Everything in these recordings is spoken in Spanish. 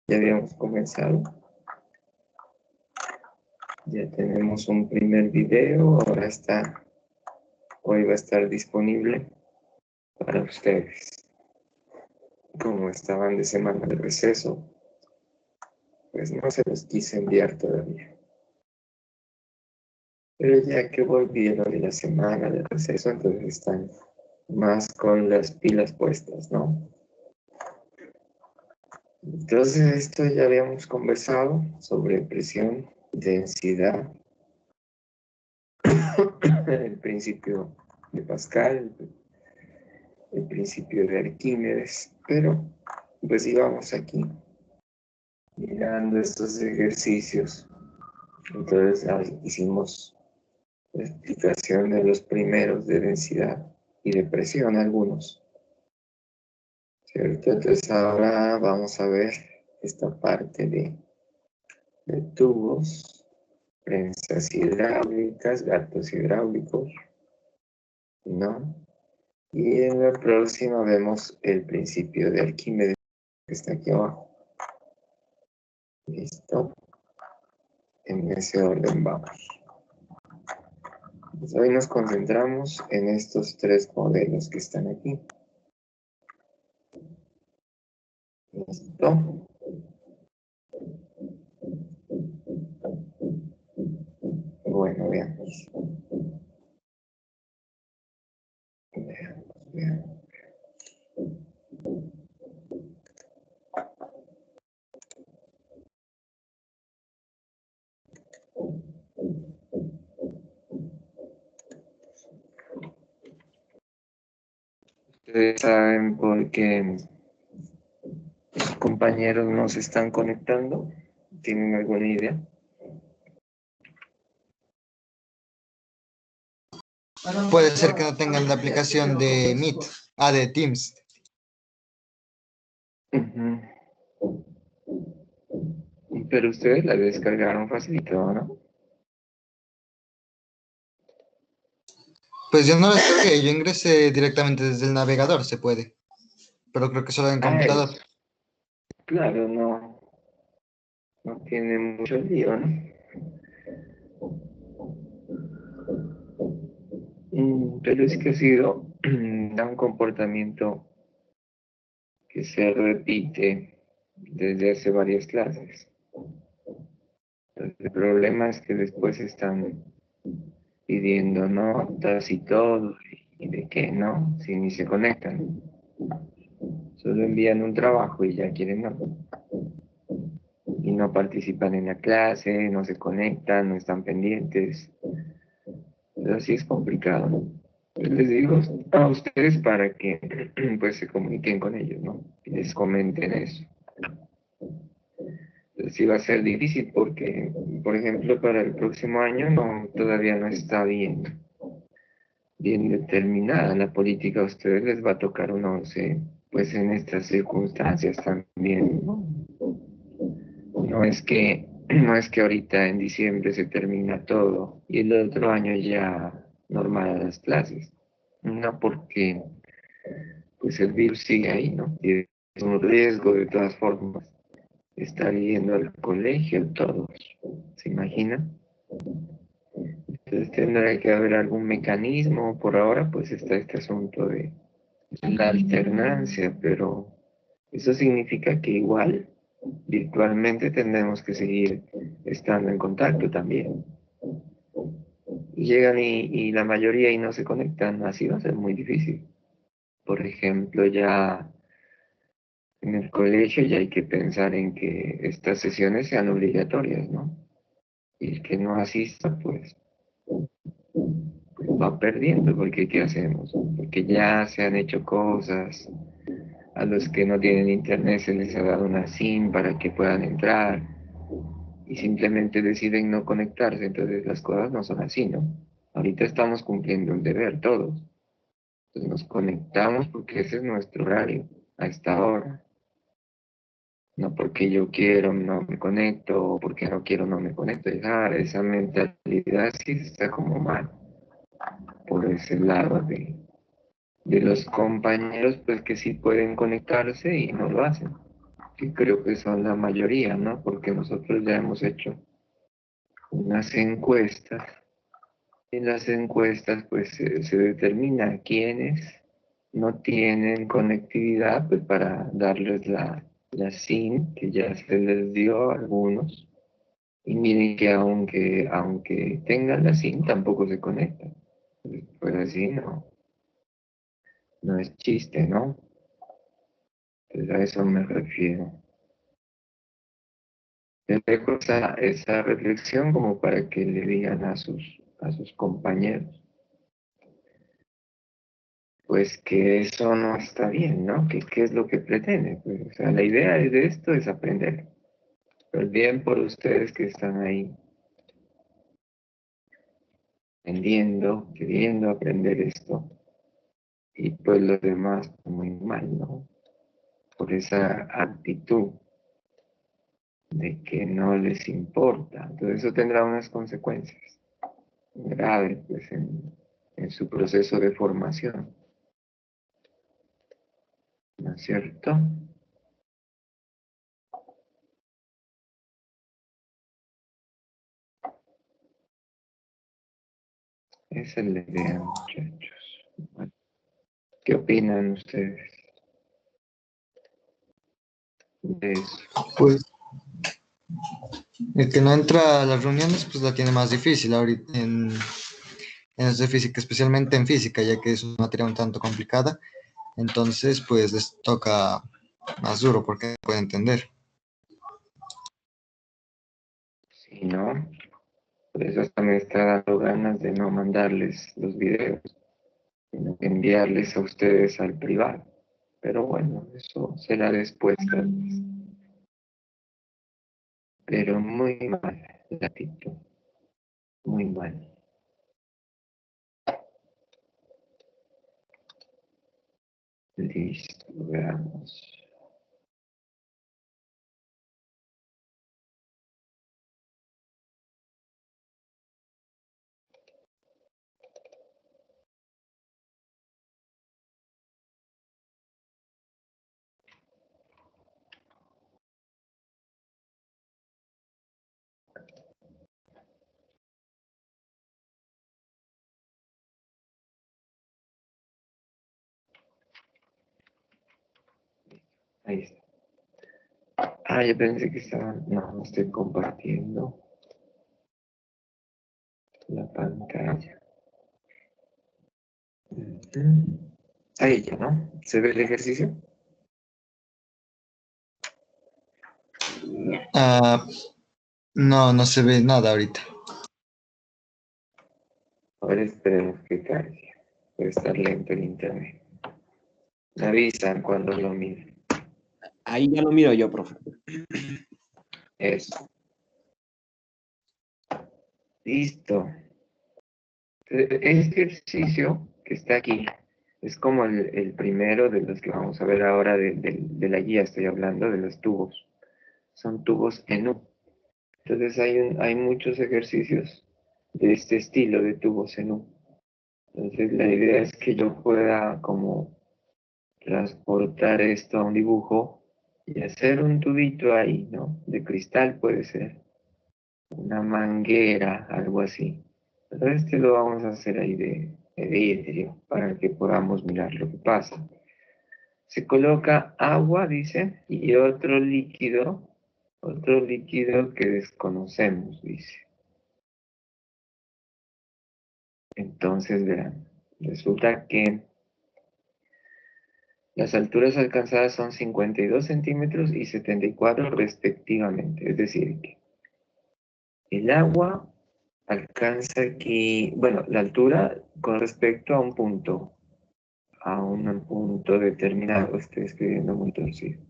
ya habíamos comenzado. Ya tenemos un primer video, hoy va a estar disponible para ustedes. Como estaban de semana de receso, pues no se los quise enviar todavía. Pero ya que volvieron de la semana de receso, entonces están más con las pilas puestas, ¿no? Entonces esto ya habíamos conversado sobre presión, densidad, el principio de Pascal, el principio de Arquímedes, pero pues íbamos aquí mirando estos ejercicios. Entonces hicimos la explicación de los primeros de densidad y de presión algunos, ¿cierto? Entonces ahora vamos a ver esta parte de tubos, prensas hidráulicas, gatos hidráulicos, ¿no? Y en la próxima vemos el principio de Arquímedes, que está aquí abajo. ¿Listo? En ese orden vamos. Pues hoy nos concentramos en estos tres modelos que están aquí. ¿Listo? Bueno, veamos. Veamos. Ustedes saben por qué sus compañeros no se están conectando. ¿Tienen alguna idea? Puede ser que no tengan la aplicación de Meet, de Teams. Uh-huh. Pero ustedes la descargaron facilito, ¿no? Pues yo no la descargué, yo ingresé directamente desde el navegador, se puede. Pero creo que solo en computador. Claro, no tiene mucho lío, ¿no? Pero es que ha sido un comportamiento que se repite desde hace varias clases. Entonces, el problema es que después están pidiendo notas y todo, y de qué, ¿no? Si ni se conectan. Solo envían un trabajo y ya quieren notas. Y no participan en la clase, no se conectan, no están pendientes. Pero así es complicado, ¿no? Les digo a ustedes para que pues se comuniquen con ellos, ¿no? Y les comenten eso. Entonces sí va a ser difícil porque, por ejemplo, para el próximo año todavía no está bien determinada la política. A ustedes les va a tocar un 11, pues en estas circunstancias también, ¿no? No es que ahorita en diciembre se termina todo y el otro año ya normal las clases. No, porque pues el virus sigue ahí, ¿no? Y es un riesgo de todas formas estar yendo al colegio todos, ¿se imaginan? Entonces tendrá que haber algún mecanismo. Por ahora pues está este asunto de la alternancia, pero eso significa que igual virtualmente tendremos que seguir estando en contacto también. Llegan y la mayoría y no se conectan, así va a ser muy difícil. Por ejemplo, ya en el colegio ya hay que pensar en que estas sesiones sean obligatorias, ¿no? Y el que no asista, pues va perdiendo, porque ¿qué hacemos? Porque ya se han hecho cosas, a los que no tienen internet se les ha dado una SIM para que puedan entrar, y simplemente deciden no conectarse, entonces las cosas no son así, ¿no? Ahorita estamos cumpliendo un deber todos, entonces nos conectamos porque ese es nuestro horario, a esta hora. No porque yo quiero, no me conecto, o porque no quiero, no me conecto. Esa mentalidad sí está como mal por ese lado de los compañeros, pues que sí pueden conectarse y no lo hacen. que creo que son la mayoría, ¿no? Porque nosotros ya hemos hecho unas encuestas. En las encuestas, pues se determina quiénes no tienen conectividad, pues para darles la SIM, que ya se les dio a algunos. Y miren que aunque tengan la SIM, tampoco se conectan. Pues así no es chiste, ¿no? Entonces a eso me refiero. Les dejo esa reflexión como para que le digan a sus compañeros, pues que eso no está bien, ¿no? Que qué es lo que pretende. Pues, o sea, la idea de esto es aprender. Pero bien por ustedes que están ahí aprendiendo, queriendo aprender esto. Y pues los demás muy mal, ¿no? Por esa actitud de que no les importa. Entonces eso tendrá unas consecuencias graves pues, en su proceso de formación, ¿no es cierto? Esa es la idea, muchachos. Bueno, ¿qué opinan ustedes de eso? Pues el que no entra a las reuniones, pues la tiene más difícil ahorita en eso de física, especialmente en física, ya que es una materia un tanto complicada. Entonces, pues les toca más duro porque no puede entender. Si no, por eso hasta me está dando ganas de no mandarles los videos, sino enviarles a ustedes al privado. Pero bueno, eso será después tal vez. Pero muy mal la actitud, muy mal. Listo, veamos. Ahí está. Ah, yo pensé que estaba. No, estoy compartiendo la pantalla. Ahí ya, ¿no? ¿Se ve el ejercicio? Ah, no, no se ve nada ahorita. Ahora esperemos que cargue. Puede estar lento el internet. Me avisan cuando lo miren. Ahí ya lo miro yo, profe. Eso. Listo. Este ejercicio que está aquí es como el primero de los que vamos a ver ahora de la guía. Estoy hablando de los tubos. Son tubos en U. Entonces hay muchos ejercicios de este estilo de tubos en U. Entonces la idea es que yo pueda como transportar esto a un dibujo y hacer un tubito ahí, ¿no? De cristal puede ser, una manguera, algo así. Pero este lo vamos a hacer ahí de vidrio para que podamos mirar lo que pasa. Se coloca agua, dice, y otro líquido que desconocemos, dice. Entonces, verán, resulta que las alturas alcanzadas son 52 centímetros y 74 respectivamente. Es decir, que el agua alcanza aquí, bueno, la altura con respecto a un punto determinado. Estoy escribiendo muy torcido.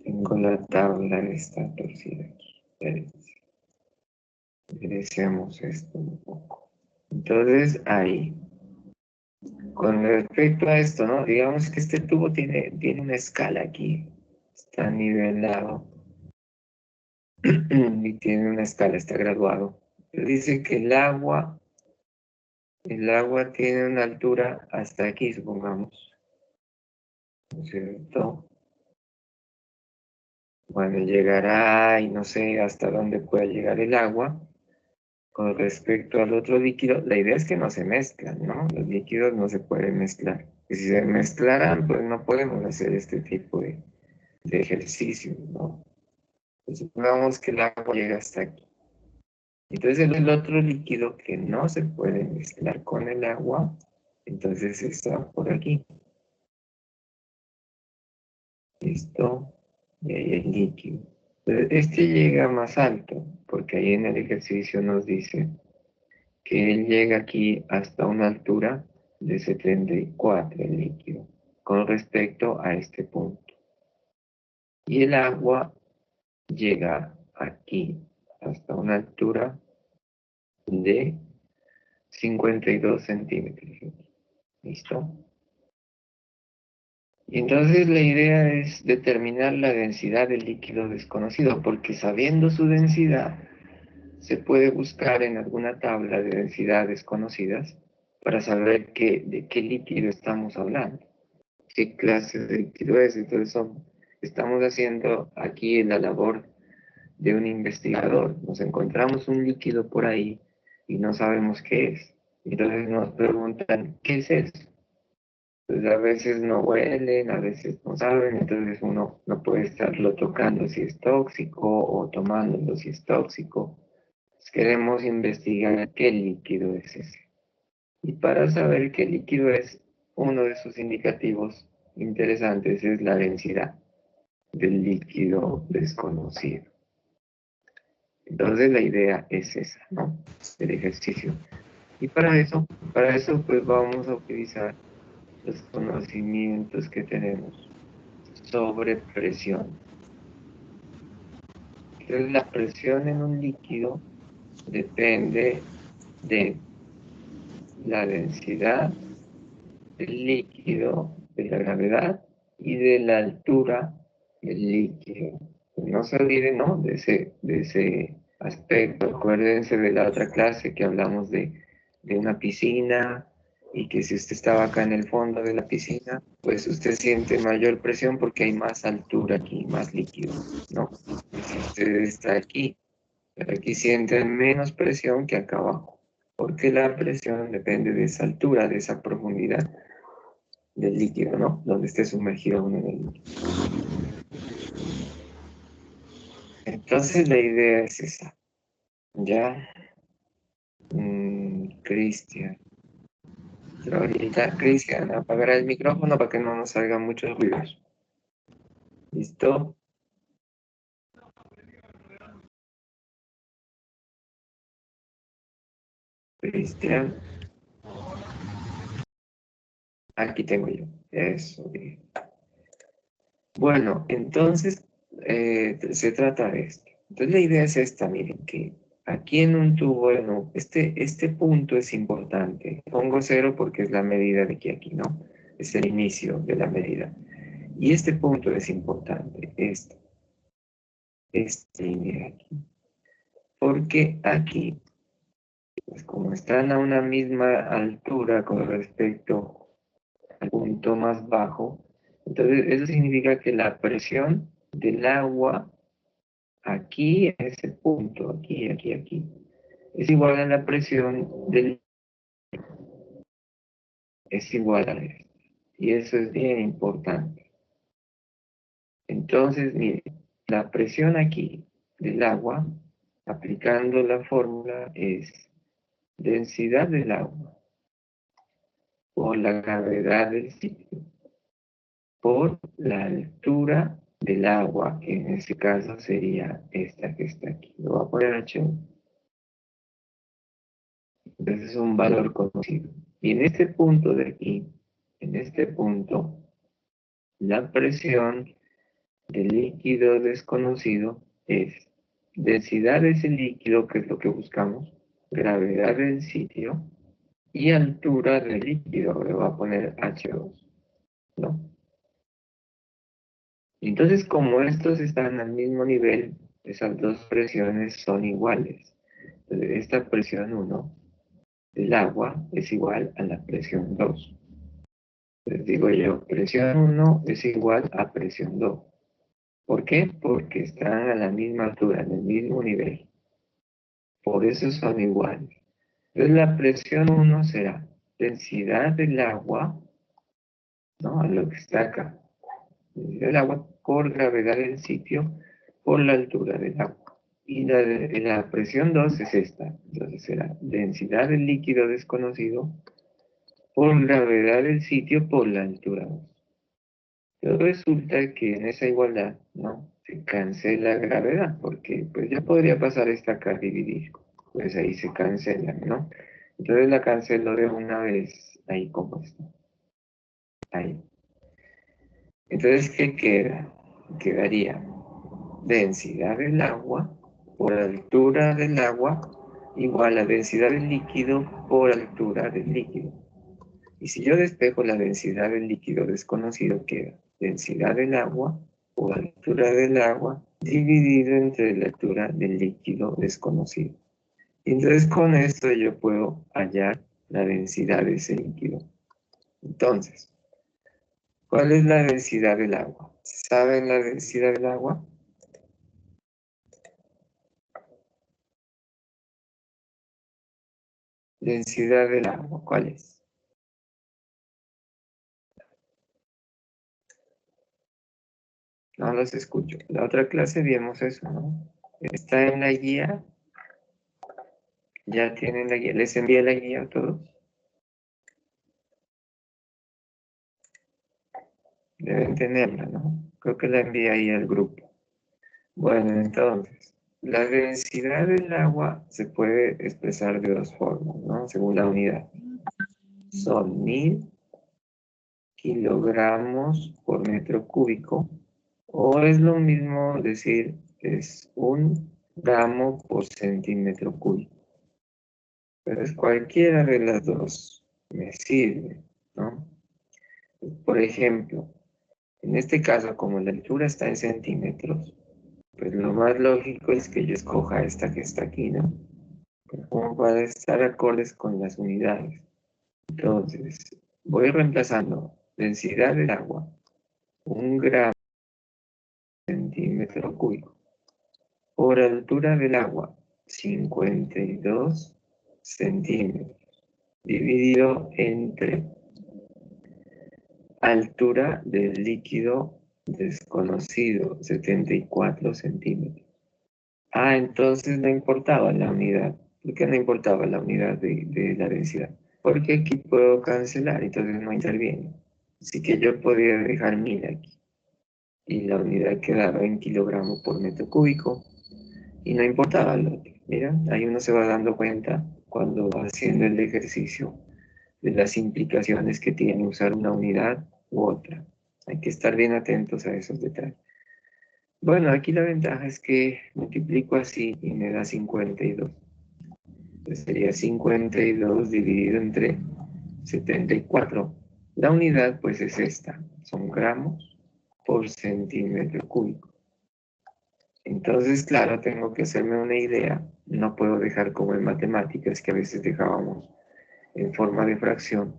Tengo la tabla esta torcida aquí. Espérense. Enderecemos esto un poco. Entonces, ahí. Con respecto a esto, ¿no? Digamos que este tubo tiene una escala aquí. Está nivelado. Y tiene una escala, está graduado. Pero dice que el agua tiene una altura hasta aquí, supongamos. ¿No es cierto? Bueno, llegará y no sé hasta dónde puede llegar el agua. Con respecto al otro líquido, la idea es que no se mezclan, ¿no? Los líquidos no se pueden mezclar. Y si se mezclaran, pues no podemos hacer este tipo de ejercicio, ¿no? Pues supongamos que el agua llega hasta aquí. Entonces el otro líquido que no se puede mezclar con el agua, entonces está por aquí. Listo. Y ahí el líquido. Entonces, este llega más alto, porque ahí en el ejercicio nos dice que él llega aquí hasta una altura de 74 el líquido, con respecto a este punto. Y el agua llega aquí hasta una altura de 52 centímetros. ¿Listo? Y entonces la idea es determinar la densidad del líquido desconocido, porque sabiendo su densidad, se puede buscar en alguna tabla de densidades conocidas para saber de qué líquido estamos hablando, qué clase de líquido es. Entonces estamos haciendo aquí la labor de un investigador. Nos encontramos un líquido por ahí y no sabemos qué es. Entonces nos preguntan, ¿qué es eso? Pues a veces no huelen, a veces no saben, entonces uno no puede estarlo tocando si es tóxico o tomándolo si es tóxico. Pues queremos investigar qué líquido es ese. Y para saber qué líquido es, uno de sus indicativos interesantes es la densidad del líquido desconocido. Entonces la idea es esa, ¿no? El ejercicio. Y para eso pues vamos a utilizar los conocimientos que tenemos sobre presión. Entonces la presión en un líquido depende de la densidad del líquido, de la gravedad y de la altura del líquido. No se olviden, ¿no? De ese aspecto. Acuérdense de la otra clase que hablamos de una piscina y que si usted estaba acá en el fondo de la piscina, pues usted siente mayor presión porque hay más altura aquí, más líquido, ¿no? Y si usted está aquí, pero aquí siente menos presión que acá abajo, porque la presión depende de esa altura, de esa profundidad del líquido, ¿no? Donde esté sumergido uno en el líquido. Entonces la idea es esa. Ya, Cristian. Pero ahorita, Cristian, apagará el micrófono para que no nos salgan muchos ruidos. ¿Listo? Cristian. Aquí tengo yo. Eso, bien. Bueno, entonces se trata de esto. Entonces la idea es esta, miren, que aquí en un tubo, bueno, este punto es importante. Pongo 0 porque es la medida de aquí, ¿no? Es el inicio de la medida. Y este punto es importante, esta línea aquí. Porque aquí, pues como están a una misma altura con respecto al punto más bajo, entonces eso significa que la presión del agua aquí, en ese punto, aquí, es igual a la presión es igual a esto. Y eso es bien importante. Entonces, mire, la presión aquí del agua, aplicando la fórmula, es densidad del agua por la gravedad del sitio, por la altura del agua, que en este caso sería esta que está aquí. Lo voy a poner H1. Entonces es un valor conocido. Y en este punto de aquí, en este punto, la presión del líquido desconocido es densidad de ese líquido, que es lo que buscamos, gravedad del sitio y altura del líquido. Le voy a poner H2, ¿no? Entonces, como estos están al mismo nivel, esas dos presiones son iguales. Entonces, esta presión 1 del agua es igual a la presión 2. Les digo yo, presión 1 es igual a presión 2. ¿Por qué? Porque están a la misma altura, en el mismo nivel. Por eso son iguales. Entonces la presión 1 será densidad del agua, ¿no? A lo que está acá. Densidad del agua por gravedad del sitio por la altura del agua. Y la presión 2 es esta. Entonces será densidad del líquido desconocido por gravedad del sitio por la altura 2. Pero resulta que en esa igualdad, ¿no? Se cancela gravedad, porque pues ya podría pasar esta acá a dividir. Pues ahí se cancela, ¿no? Entonces la cancelo de una vez, ahí como está. Ahí. Entonces, ¿qué queda? Quedaría densidad del agua por altura del agua igual a densidad del líquido por altura del líquido. Y si yo despejo la densidad del líquido desconocido, queda densidad del agua por altura del agua dividido entre la altura del líquido desconocido. Y entonces con esto yo puedo hallar la densidad de ese líquido. Entonces, ¿cuál es la densidad del agua? ¿Saben la densidad del agua? Densidad del agua, ¿cuál es? No los escucho. La otra clase vimos eso, ¿no? Está en la guía. Ya tienen la guía. ¿Les envié la guía a todos? Deben tenerla, ¿no? Creo que la envié ahí al grupo. Bueno, entonces, la densidad del agua se puede expresar de dos formas, ¿no? Según la unidad. Son 1000 kilogramos por metro cúbico, o es lo mismo decir, es 1 gramo por centímetro cúbico. Pero es cualquiera de las dos me sirve, ¿no? Por ejemplo, en este caso, como la altura está en centímetros, pues lo más lógico es que yo escoja esta que está aquí, ¿no? Como para estar acordes con las unidades. Entonces, voy reemplazando densidad del agua, 1 gramo por centímetro cúbico, por altura del agua, 52 centímetros, dividido entre altura del líquido desconocido, 74 centímetros. Ah, entonces no importaba la unidad. ¿Por qué no importaba la unidad de la densidad? Porque aquí puedo cancelar, entonces no interviene. Así que yo podría dejar 1000 aquí. Y la unidad quedaba en kilogramos por metro cúbico. Y no importaba lo otro. Mira, ahí uno se va dando cuenta cuando va haciendo el ejercicio de las implicaciones que tiene usar una unidad u otra. Hay que estar bien atentos a esos detalles. Bueno, aquí la ventaja es que multiplico así y me da 52. Entonces sería 52 dividido entre 74. La unidad pues es esta, son gramos por centímetro cúbico. Entonces, claro, tengo que hacerme una idea. No puedo dejar como en matemáticas que a veces dejábamos en forma de fracción,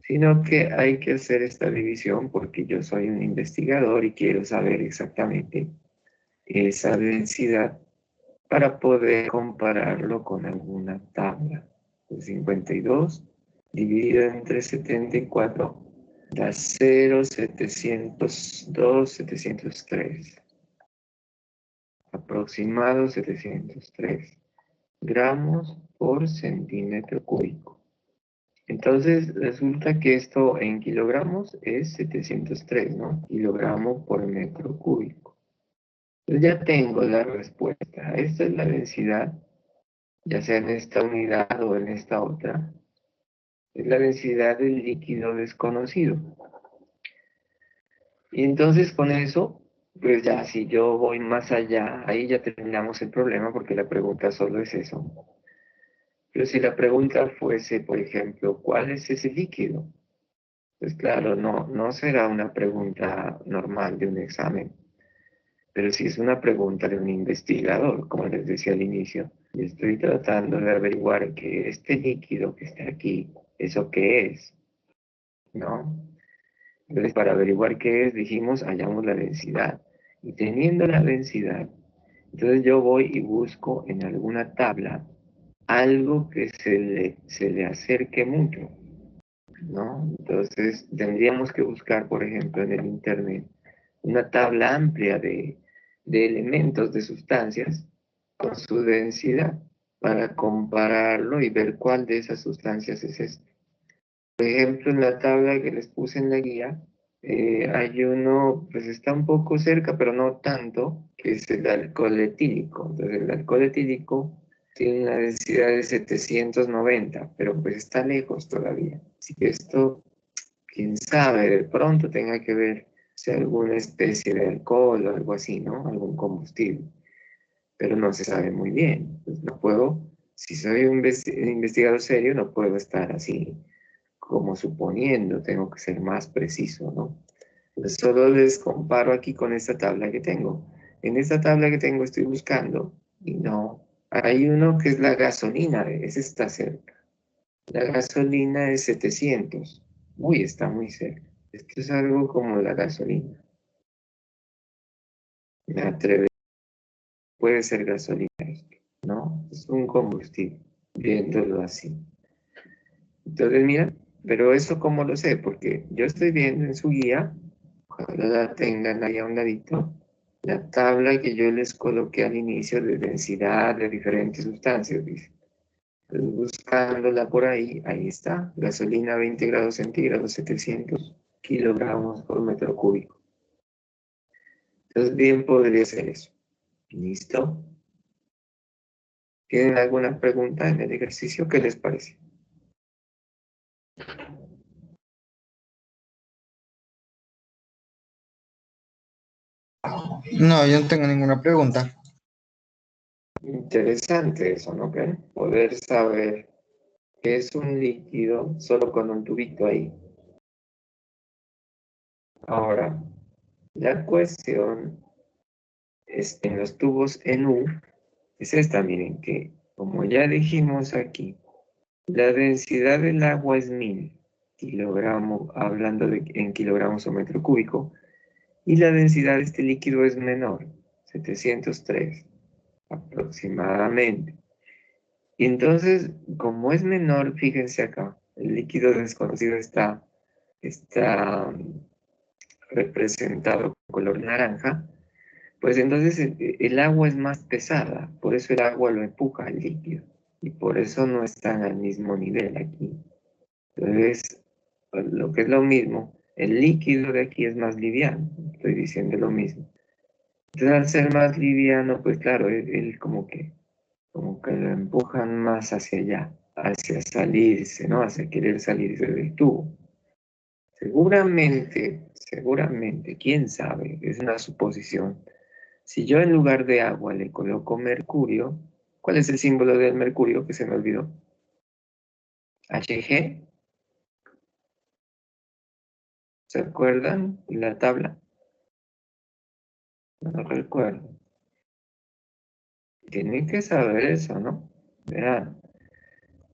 sino que hay que hacer esta división porque yo soy un investigador y quiero saber exactamente esa densidad para poder compararlo con alguna tabla. 52 dividido entre 74 da 0,702, 703. Aproximado 703 gramos por centímetro cúbico. Entonces resulta que esto en kilogramos es 703, ¿no? Kilogramo por metro cúbico. Entonces ya tengo la respuesta. Esta es la densidad, ya sea en esta unidad o en esta otra. Es la densidad del líquido desconocido. Y entonces con eso, pues ya si yo voy más allá, ahí ya terminamos el problema porque la pregunta solo es eso. Pero si la pregunta fuese, por ejemplo, ¿cuál es ese líquido? Pues claro, no será una pregunta normal de un examen, pero si es una pregunta de un investigador, como les decía al inicio, y estoy tratando de averiguar que este líquido que está aquí, ¿eso qué es? ¿No? Entonces, para averiguar qué es, dijimos, hallamos la densidad. Y teniendo la densidad, entonces yo voy y busco en alguna tabla algo que se le acerque mucho, ¿no? Entonces tendríamos que buscar, por ejemplo, en el Internet, una tabla amplia de elementos, de sustancias, con su densidad, para compararlo y ver cuál de esas sustancias es este. Por ejemplo, en la tabla que les puse en la guía, hay uno, pues está un poco cerca, pero no tanto, que es el alcohol etílico. Entonces, el alcohol etílico tiene una densidad de 790, pero pues está lejos todavía. Así que esto, quién sabe, de pronto tenga que ver si alguna especie de alcohol o algo así, ¿no? Algún combustible. Pero no se sabe muy bien. Pues no puedo, si soy un investigador serio, no puedo estar así como suponiendo, tengo que ser más preciso, ¿no? Pues solo les comparo aquí con esta tabla que tengo. En esta tabla que tengo estoy buscando y no, hay uno que es la gasolina, ese está cerca. La gasolina es 700. Uy, está muy cerca. Esto es algo como la gasolina. Me atrevo. Puede ser gasolina esto, ¿no? Es un combustible, viéndolo así. Entonces, mira, pero eso cómo lo sé, porque yo estoy viendo en su guía, ojalá la tengan ahí a un ladito, la tabla que yo les coloqué al inicio de densidad de diferentes sustancias, dice. Entonces, buscándola por ahí, ahí está, gasolina 20 grados centígrados, 700 kilogramos por metro cúbico. Entonces, bien podría ser eso. ¿Listo? ¿Tienen alguna pregunta en el ejercicio? ¿Qué les parece? No, yo no tengo ninguna pregunta. Interesante eso, ¿no creen? Poder saber qué es un líquido solo con un tubito ahí. Ahora, la cuestión en los tubos en U es esta, miren, que como ya dijimos aquí, la densidad del agua es 1000 kilogramos, hablando en kilogramos o metro cúbico, y la densidad de este líquido es menor, 703 aproximadamente. Y entonces, como es menor, fíjense acá, el líquido desconocido está representado con color naranja, pues entonces el agua es más pesada, por eso el agua lo empuja al líquido, y por eso no están al mismo nivel aquí. Entonces, lo que es lo mismo, el líquido de aquí es más liviano, estoy diciendo lo mismo. Entonces, al ser más liviano, pues claro, él como que lo empujan más hacia allá, hacia salirse, ¿no? Hacia querer salirse del tubo. Seguramente, quién sabe, es una suposición. Si yo en lugar de agua le coloco mercurio, ¿cuál es el símbolo del mercurio que se me olvidó? Hg, ¿se acuerdan? La tabla, no recuerdo. Tienen que saber eso, ¿no? Verán.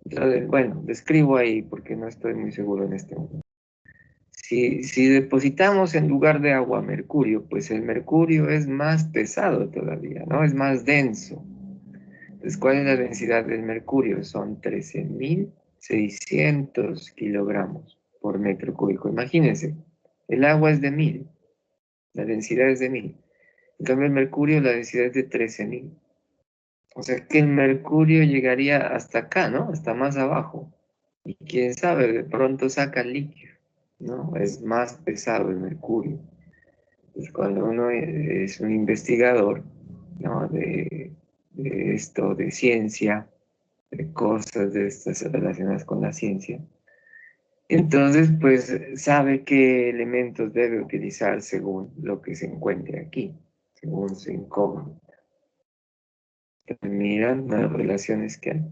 Entonces, bueno, describo ahí porque no estoy muy seguro en este momento. Si depositamos en lugar de agua mercurio, pues el mercurio es más pesado todavía, ¿no? Es más denso. Entonces, ¿cuál es la densidad del mercurio? Son 13.600 kilogramos por metro cúbico. Imagínense, el agua es de 1000, la densidad es de 1000. En cambio, el mercurio, la densidad es de 13.000. O sea que el mercurio llegaría hasta acá, ¿no? Hasta más abajo. Y quién sabe, de pronto saca líquido, ¿no? Es más pesado el mercurio. Pues cuando uno es un investigador, ¿no? De esto, de ciencia, de cosas de estas relacionadas con la ciencia, entonces pues sabe qué elementos debe utilizar según lo que se encuentre aquí, según su incógnita. Miran las relaciones que hay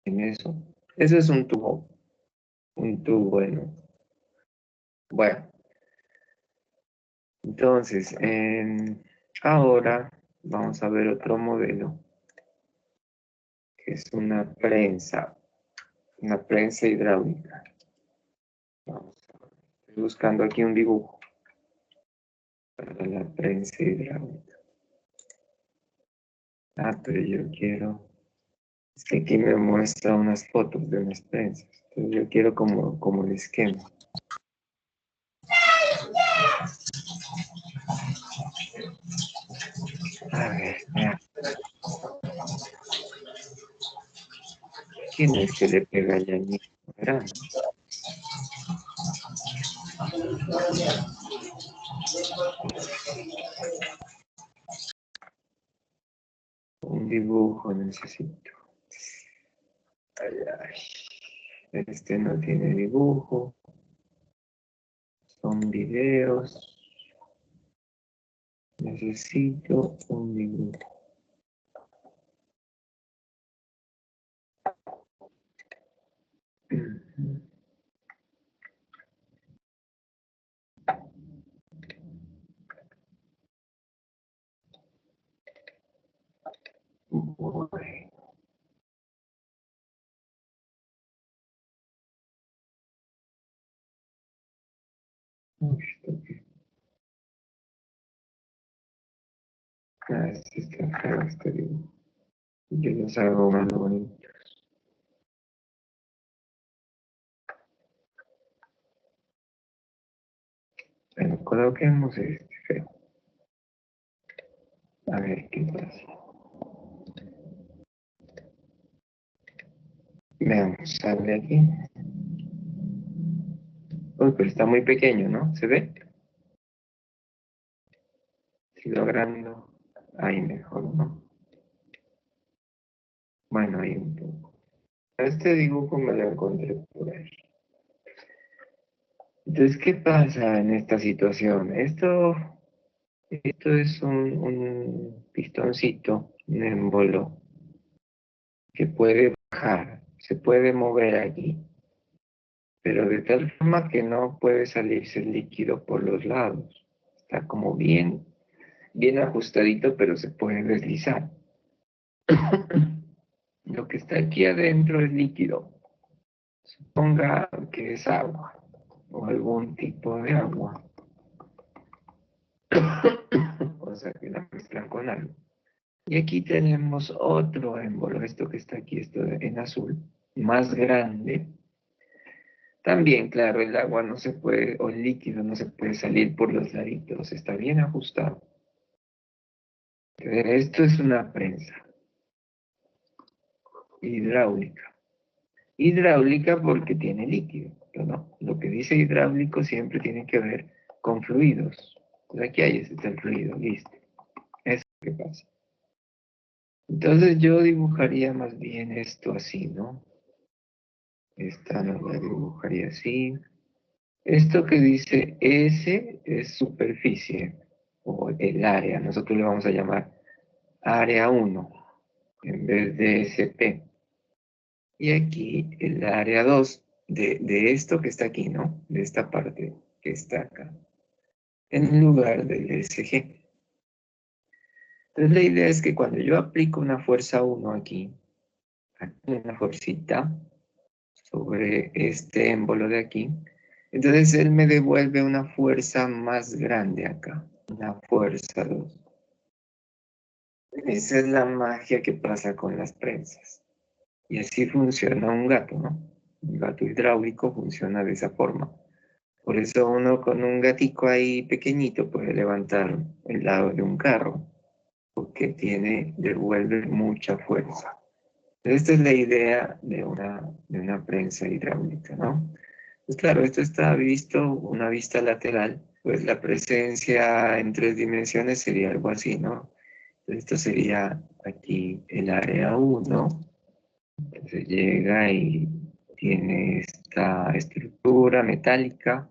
en eso. Eso es un tubo bueno. Bueno, entonces, ahora vamos a ver otro modelo, que es una prensa hidráulica. Vamos a ver, estoy buscando aquí un dibujo. para la prensa hidráulica. Ah, pero yo quiero... Es que aquí me muestra unas fotos de unas prensas. Entonces yo quiero como el esquema. A ver, mira. ¿Quién es que le pega ya al mismo grano? Un dibujo necesito. Ay, ay. Este no tiene dibujo. Son videos. Necesito un dibujo. Bueno. Esto que... Ah, este está acá, este dibujo. Yo los hago más bonitos. Bueno, coloquemos este feo. A ver qué pasa. Veamos, sale aquí. Uy, pero está muy pequeño, ¿no? ¿Se ve? Si logrando. Ahí mejor, ¿no? Bueno, ahí un poco. Este dibujo me lo encontré por ahí. Entonces, ¿qué pasa en esta situación? Esto es un pistoncito, un émbolo, que puede bajar, se puede mover aquí, pero de tal forma que no puede salirse el líquido por los lados. Está como bien ajustadito, pero se puede deslizar. Lo que está aquí adentro es líquido. Suponga que es agua o algún tipo de agua. O sea, que la mezclan con algo. Y aquí tenemos otro émbolo, esto que está aquí, esto en azul, más grande. También, claro, el agua no se puede, o el líquido no se puede salir por los laditos, está bien ajustado. Esto es una prensa hidráulica. Hidráulica porque tiene líquido, ¿no? Lo que dice hidráulico siempre tiene que ver con fluidos. Pues aquí hay este el fluido, listo. Eso es lo que pasa. Entonces yo dibujaría más bien esto así, ¿no? Esta no la dibujaría así. Esto que dice S es superficie o el área. Nosotros le vamos a llamar área 1 en vez de SP. Y aquí el área 2 de esto que está aquí, ¿no? De esta parte que está acá, en lugar del SG. Entonces la idea es que cuando yo aplico una fuerza 1 aquí una fuercita sobre este émbolo de aquí, entonces él me devuelve una fuerza más grande acá, una fuerza 2. Esa es la magia que pasa con las prensas. Y así funciona un gato, ¿no? Un gato hidráulico funciona de esa forma. Por eso uno con un gatico ahí pequeñito puede levantar el lado de un carro, porque devuelve mucha fuerza. Esta es la idea de una prensa hidráulica, ¿no? Pues claro, esto está visto, una vista lateral, pues la presencia en 3 dimensiones sería algo así, ¿no? Esto sería aquí el área 1, se llega y tiene esta estructura metálica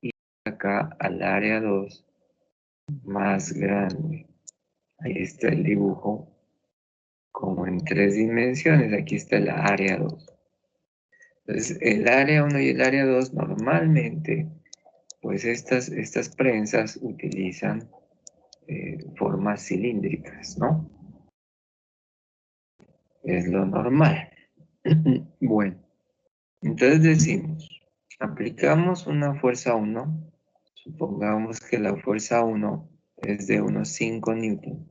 y acá al área 2 más grande. Ahí está el dibujo como en 3 dimensiones, aquí está el área 2. Entonces el área 1 y el área 2 normalmente, pues estas prensas utilizan formas cilíndricas, ¿no? Es lo normal. Bueno, entonces decimos, aplicamos una fuerza 1 Supongamos que la fuerza 1 es de unos 5 newton.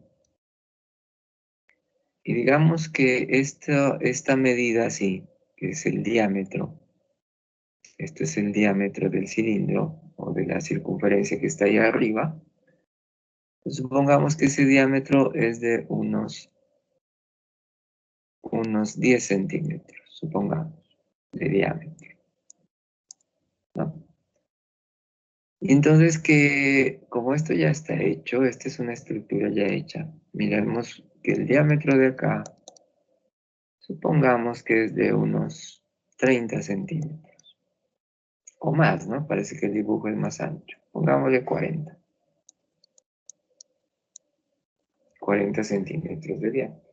Y digamos que esta medida así, que es el diámetro, esto es el diámetro del cilindro o de la circunferencia que está ahí arriba. Pues supongamos que ese diámetro es de unos 10 centímetros, supongamos, de diámetro, ¿no? Y entonces que, como esto ya está hecho, esta es una estructura ya hecha, miremos que el diámetro de acá, supongamos que es de unos 30 centímetros, o más, ¿no? Parece que el dibujo es más ancho, pongámosle 40 centímetros de diámetro.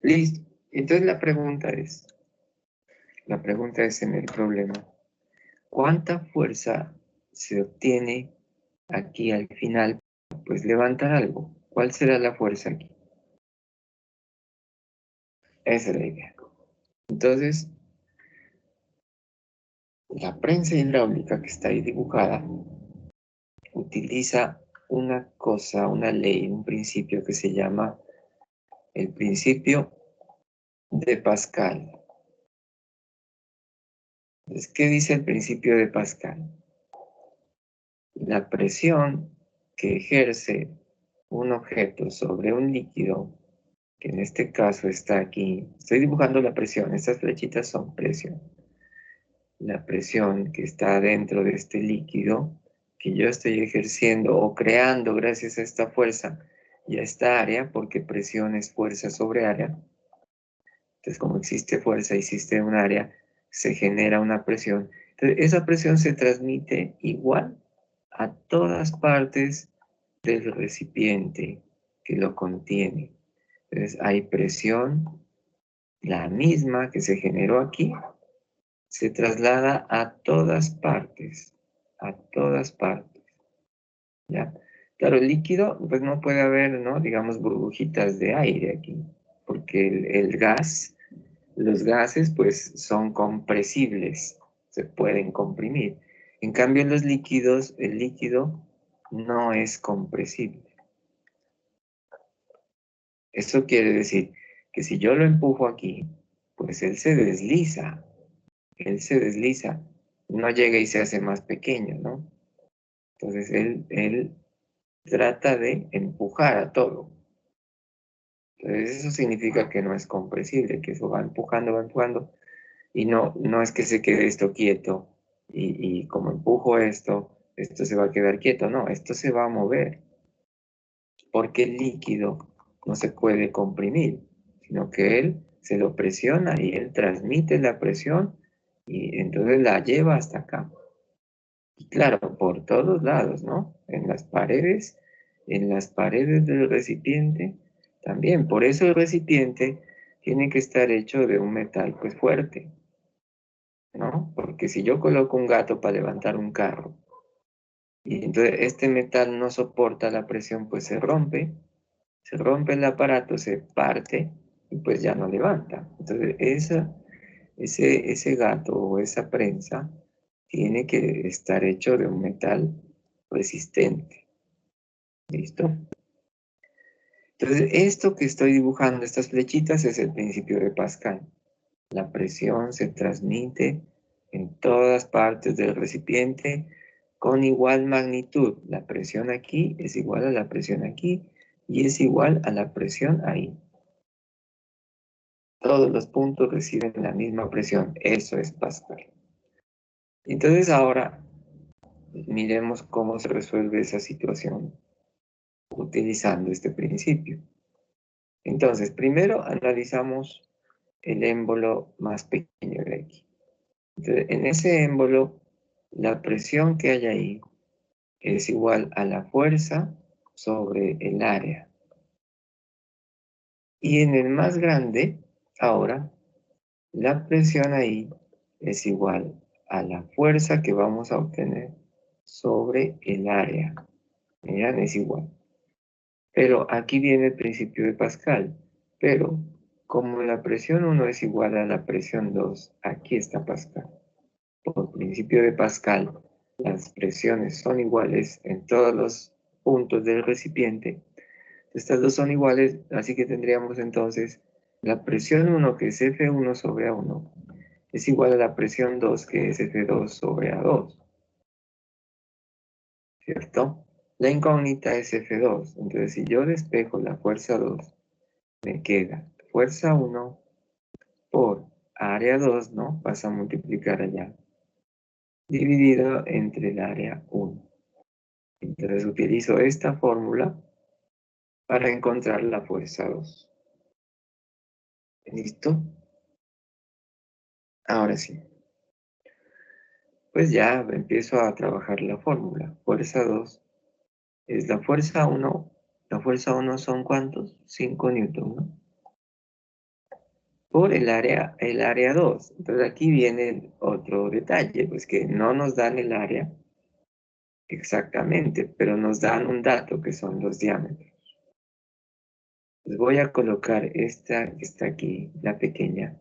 Listo. Entonces la pregunta es en el problema, ¿cuánta fuerza se obtiene aquí al final? Pues levantar algo. ¿Cuál será la fuerza aquí? Esa es la idea. Entonces, la prensa hidráulica que está ahí dibujada utiliza una cosa, una ley, un principio que se llama el principio de Pascal. Entonces, ¿qué dice el principio de Pascal? La presión que ejerce un objeto sobre un líquido, que en este caso está aquí, estoy dibujando la presión, estas flechitas son presión. La presión que está dentro de este líquido, que yo estoy ejerciendo o creando gracias a esta fuerza y a esta área, porque presión es fuerza sobre área. Entonces, como existe fuerza, existe un área, se genera una presión. Entonces, esa presión se transmite igual a todas partes del recipiente que lo contiene. Entonces, hay presión, la misma que se generó aquí, se traslada a todas partes, ¿ya? Claro, el líquido, pues no puede haber, ¿no? Digamos, burbujitas de aire aquí, porque el gas, los gases, pues son compresibles, se pueden comprimir. En cambio, los líquidos, el líquido no es compresible. Eso quiere decir que si yo lo empujo aquí, pues él se desliza, no llega y se hace más pequeño, ¿no? Entonces él trata de empujar a todo. Entonces eso significa que no es compresible, que eso va empujando, y no es que se quede esto quieto, y como empujo esto se va a quedar quieto, no, esto se va a mover, porque el líquido no se puede comprimir, sino que él se lo presiona y él transmite la presión y entonces la lleva hasta acá. Y claro, por todos lados, ¿no? En las paredes del recipiente también. Por eso el recipiente tiene que estar hecho de un metal pues fuerte, ¿no? Porque si yo coloco un gato para levantar un carro y entonces este metal no soporta la presión, pues se rompe el aparato, se parte y pues ya no levanta. Entonces ese gato o esa prensa tiene que estar hecho de un metal resistente. ¿Listo? Entonces esto que estoy dibujando, estas flechitas, es el principio de Pascal. La presión se transmite en todas partes del recipiente con igual magnitud. La presión aquí es igual a la presión aquí y es igual a la presión ahí. Todos los puntos reciben la misma presión. Eso es Pascal. Entonces ahora miremos cómo se resuelve esa situación utilizando este principio. Entonces, primero analizamos el émbolo más pequeño de aquí. Entonces, en ese émbolo, la presión que hay ahí es igual a la fuerza sobre el área. Y en el más grande, ahora, la presión ahí es igual a la fuerza que vamos a obtener sobre el área. Miren, es igual. Pero aquí viene el principio de Pascal. Pero como la presión 1 es igual a la presión 2, aquí está Pascal. Por principio de Pascal, las presiones son iguales en todos los puntos del recipiente. Estas dos son iguales, así que tendríamos entonces la presión 1, que es F1 sobre A1, es igual a la presión 2, que es F2 sobre A2. ¿Cierto? La incógnita es F2. Entonces, si yo despejo la fuerza 2, me queda fuerza 1 por área 2, ¿no? Vas a multiplicar allá, dividido entre el área 1. Entonces, utilizo esta fórmula para encontrar la fuerza 2. ¿Listo? Ahora sí. Pues ya empiezo a trabajar la fórmula. Fuerza 2 es la fuerza 1. La fuerza 1 son ¿cuántos? 5 newton, ¿no? Por el área 2. Entonces aquí viene otro detalle, pues que no nos dan el área exactamente, pero nos dan un dato que son los diámetros. Pues voy a colocar esta que está aquí, la pequeña,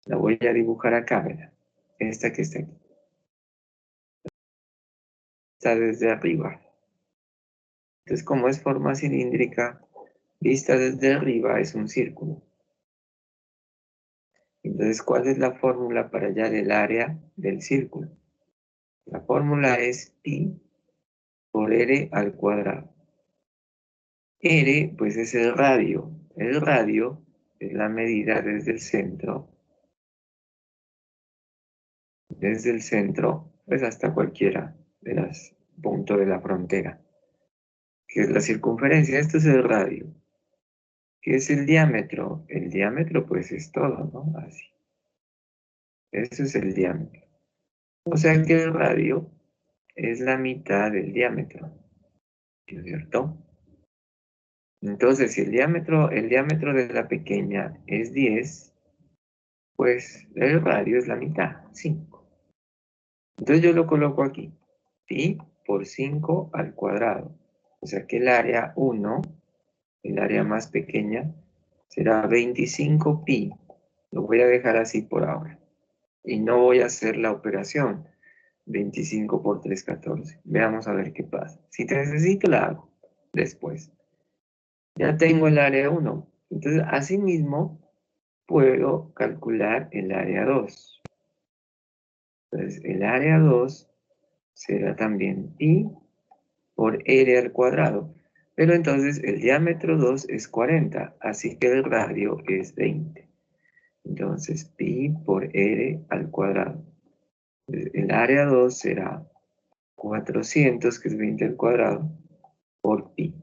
la voy a dibujar acá, ¿verdad? Esta que está aquí. Está desde arriba. Entonces, como es forma cilíndrica, vista desde arriba es un círculo. Entonces, ¿cuál es la fórmula para hallar el área del círculo? La fórmula es pi por r al cuadrado. R, pues es el radio. El radio es la medida desde el centro. Desde el centro, pues hasta cualquiera de los puntos de la frontera. Que es la circunferencia, esto es el radio. ¿Qué es el diámetro? El diámetro, pues es todo, ¿no? Así. Eso es el diámetro. O sea que el radio es la mitad del diámetro. ¿No es cierto? Entonces, si el diámetro de la pequeña es 10, pues el radio es la mitad, 5. Entonces yo lo coloco aquí, pi por 5 al cuadrado. O sea que el área 1, el área más pequeña, será 25 pi. Lo voy a dejar así por ahora. Y no voy a hacer la operación. 25 por 3, 14. Veamos a ver qué pasa. Si te necesito, la hago después. Ya tengo el área 1. Entonces, asimismo, puedo calcular el área 2. Entonces, el área 2 será también pi por r al cuadrado. Pero entonces el diámetro 2 es 40, así que el radio es 20. Entonces, pi por r al cuadrado. El área 2 será 400, que es 20 al cuadrado, por pi.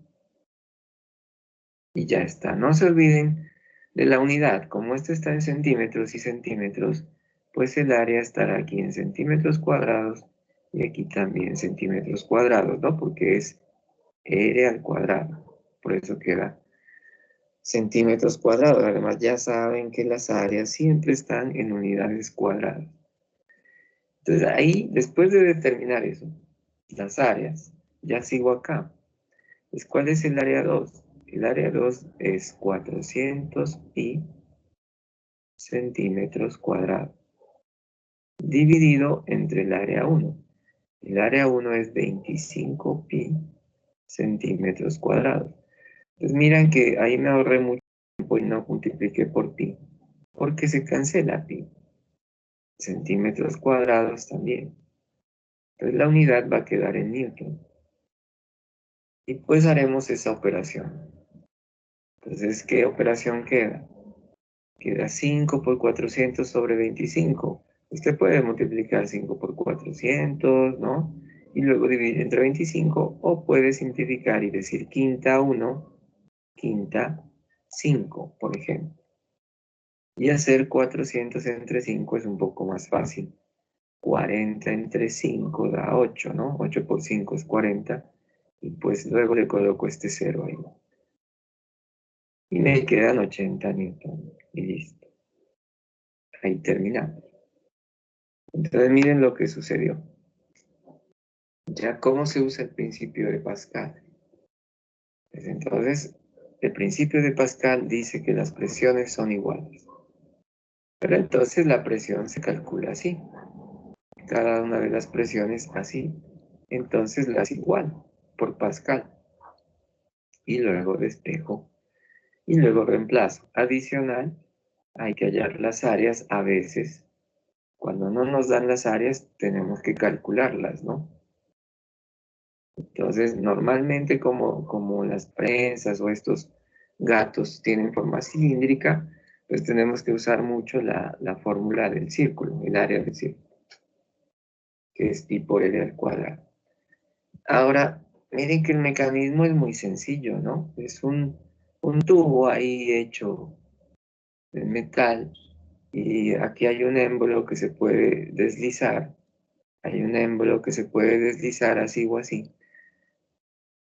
Y ya está. No se olviden de la unidad. Como esto está en centímetros y centímetros, pues el área estará aquí en centímetros cuadrados y aquí también centímetros cuadrados, ¿no? Porque es r al cuadrado. Por eso queda centímetros cuadrados. Además, ya saben que las áreas siempre están en unidades cuadradas. Entonces ahí, después de determinar eso, las áreas, ya sigo acá. Pues, ¿cuál es el área 2? El área 2 es 400 pi centímetros cuadrados, dividido entre el área 1. El área 1 es 25 pi centímetros cuadrados. Entonces miran que ahí me ahorré mucho tiempo y no multipliqué por pi, porque se cancela pi. Centímetros cuadrados también. Entonces la unidad va a quedar en newton. Y pues haremos esa operación. Entonces, ¿qué operación queda? Queda 5 por 400 sobre 25. Usted puede multiplicar 5 por 400, ¿no? Y luego dividir entre 25, o puede simplificar y decir quinta 1, quinta 5, por ejemplo. Y hacer 400 entre 5 es un poco más fácil. 40 entre 5 da 8, ¿no? 8 por 5 es 40. Y pues luego le coloco este 0 ahí. Y me quedan 80 newton. Y listo. Ahí terminamos. Entonces miren lo que sucedió. Ya cómo se usa el principio de Pascal. Pues entonces, el principio de Pascal dice que las presiones son iguales. Pero entonces la presión se calcula así. cada una de las presiones así. Entonces las igual por Pascal. Y luego despejo. Y luego reemplazo. Adicional, hay que hallar las áreas a veces. Cuando no nos dan las áreas, tenemos que calcularlas, ¿no? Entonces, normalmente como las prensas o estos gatos tienen forma cilíndrica, pues tenemos que usar mucho la fórmula del círculo, el área del círculo, que es pi por L al cuadrado. Ahora, miren que el mecanismo es muy sencillo, ¿no? Es un tubo ahí hecho de metal y aquí hay un émbolo que se puede deslizar. Hay un émbolo que se puede deslizar así o así.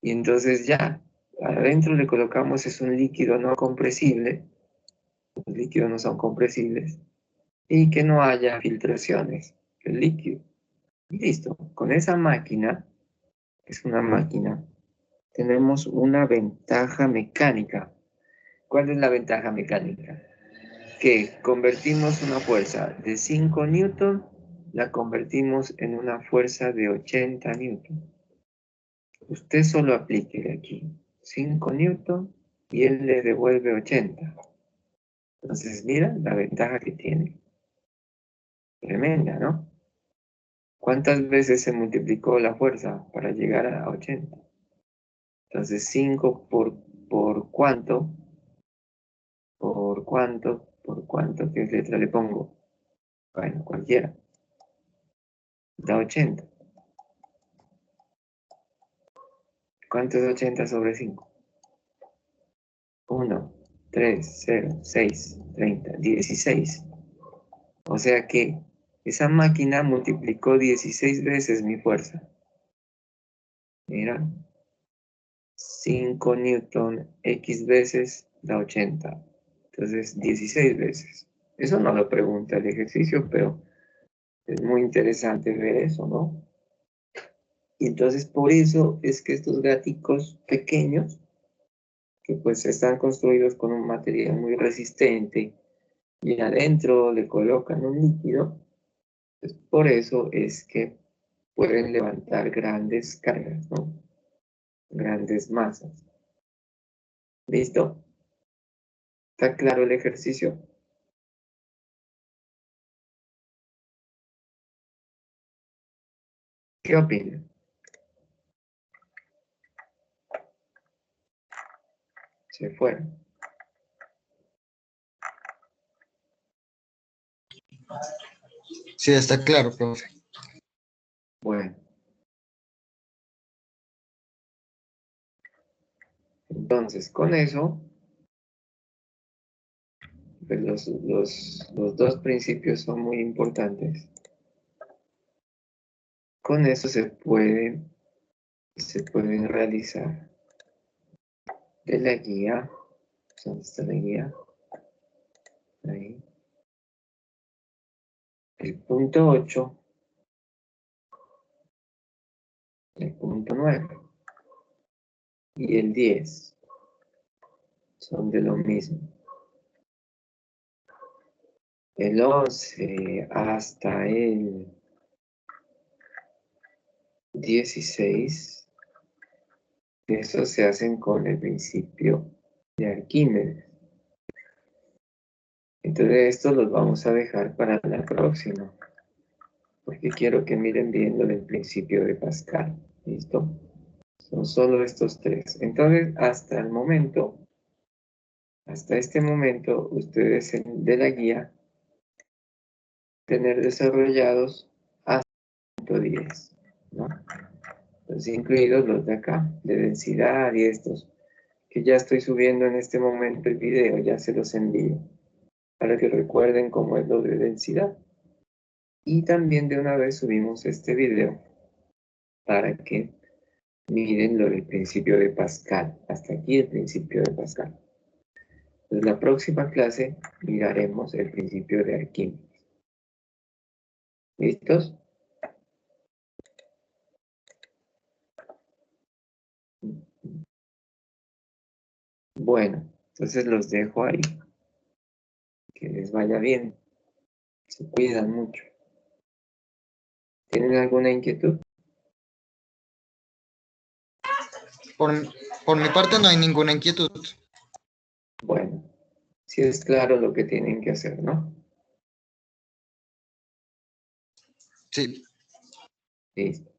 Y entonces ya, adentro le colocamos es un líquido no compresible. Los líquidos no son compresibles. Y que no haya filtraciones del líquido. Y listo. Con esa máquina, es una máquina, tenemos una ventaja mecánica. ¿Cuál es la ventaja mecánica? Que convertimos una fuerza de 5 newton, la convertimos en una fuerza de 80 newton. Usted solo aplique aquí 5 newton y él le devuelve 80. Entonces, mira la ventaja que tiene. Tremenda, ¿no? ¿Cuántas veces se multiplicó la fuerza para llegar a 80? Entonces, 5 por cuánto, por cuánto, ¿qué letra le pongo? Bueno, cualquiera. Da 80. ¿Cuánto es 80 sobre 5? 1, 3, 0, 6, 30, 16. O sea que esa máquina multiplicó 16 veces mi fuerza. Mira, 5 newton X veces da 80. Entonces, 16 veces. Eso no lo pregunta el ejercicio, pero es muy interesante ver eso, ¿no? Y entonces, por eso es que estos gaticos pequeños, que pues están construidos con un material muy resistente, y adentro le colocan un líquido, pues por eso es que pueden levantar grandes cargas, ¿no? Grandes masas. ¿Listo? ¿Está claro el ejercicio? ¿Qué opinan? Se fueron. Sí, está claro, profe. Bueno. Entonces, con eso, pues los dos principios son muy importantes. Con eso se pueden realizar de la guía. ¿Dónde está la guía? Ahí. El punto 8, el punto 9 y el 10 son de lo mismo. El 11 hasta el 16, eso se hacen con el principio de Arquímedes. Entonces estos los vamos a dejar para la próxima, porque quiero que miren bien lo del principio de Pascal. ¿Listo? Son solo estos tres. Entonces, hasta el momento, hasta este momento, ustedes de la guía tener desarrollados hasta el punto 10, ¿no? Los incluidos los de acá, de densidad y estos, que ya estoy subiendo en este momento el video, ya se los envío, para que recuerden cómo es lo de densidad. Y también de una vez subimos este video para que miren lo del principio de Pascal. Hasta aquí el principio de Pascal. En la próxima clase miraremos el principio de Arquímedes. ¿Listos? Bueno, entonces los dejo ahí. Que les vaya bien. Se cuidan mucho. ¿Tienen alguna inquietud? Por mi parte no hay ninguna inquietud. Bueno, si es claro lo que tienen que hacer, ¿no? Sí, Listo.